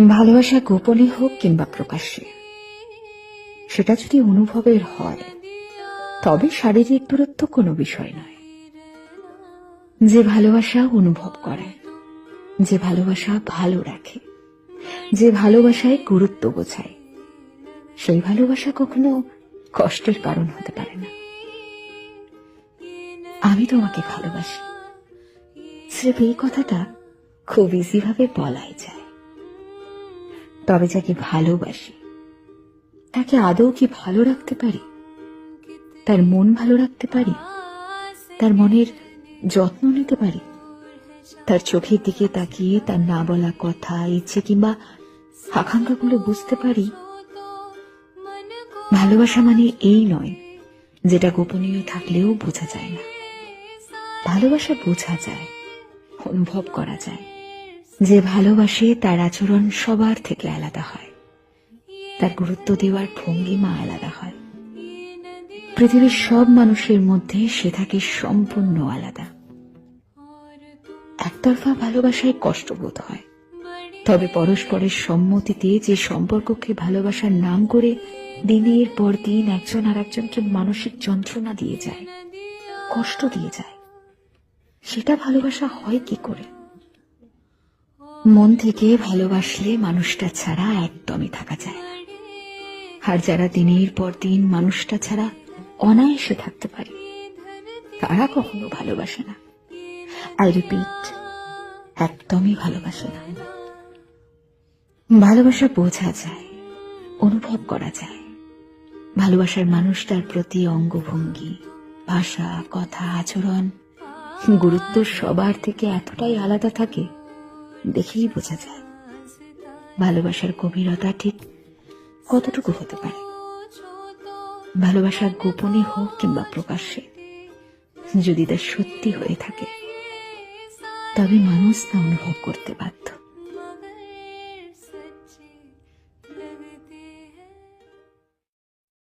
ভালোবাসা গোপনে হোক কিংবা প্রকাশ্যে, সেটা যদি অনুভবের হয় তবে শারীরিক দূরত্ব কোনো বিষয় নয়। যে ভালোবাসা অনুভব করে, যে ভালোবাসা ভালো রাখে, যে ভালোবাসায় গুরুত্ব বোঝায়, সেই ভালোবাসা কখনো কষ্টের কারণ হতে পারে না। আমি তোমাকে ভালোবাসি, স্রেফ এই কথাটা খুব ইজি ভাবে বলাই যায়। তবে যাকে ভালোবাসি তাকে আদৌ কি ভালো রাখতে পারি? তার মন ভালো রাখতে পারি? তার মনের যত্ন নিতে পারি? তার চোখের দিকে তাকিয়ে তার না বলা কথা, ইচ্ছে কিংবা আকাঙ্ক্ষাগুলো বুঝতে পারি? ভালোবাসা মানে এই নয় যেটা গোপনীয় থাকলেও বোঝা যায় না। ভালোবাসা বোঝা যায়, অনুভব করা যায়। যে ভালোবাসে তার আচরণ সবার থেকে আলাদা হয়, তার গুরুত্ব দেওয়ার ভঙ্গিমা আলাদা হয়। পৃথিবীর সব মানুষের মধ্যে সে থাকে সম্পূর্ণ আলাদা। একতরফা ভালোবাসায় কষ্টবোধ হয়, তবে পরস্পরের সম্মতিতে যে সম্পর্ককে ভালোবাসার নাম করে দিনের পর দিন একজন আর একজনকে মানসিক যন্ত্রণা দিয়ে যায়, কষ্ট দিয়ে যায়, সেটা ভালোবাসা হয় কি করে? মন থেকে ভালোবাসলে মানুষটা ছাড়া একদমই থাকা যায় না। আর যারা দিনের পর দিন মানুষটা ছাড়া অনায়াসে থাকতে পারে, তারা কখনো ভালোবাসে না। আই রিপিট, একদমই ভালোবাসে না। ভালোবাসা বোঝা যায়, অনুভব করা যায়। ভালোবাসার মানুষটার প্রতি অঙ্গভঙ্গি, ভাষা, কথা, আচরণ, গুরুত্ব সবার থেকে এতটাই আলাদা থাকে, দেখেই বোঝা যায় ভালোবাসার গভীরতা ঠিক কতটুকু হতে পারে। ভালোবাসা গোপনে হোক কিংবা প্রকাশ্যে, যদি তা সত্যি হয়ে থাকে তবে মানুষ তা অনুভব করতে বাধ্য।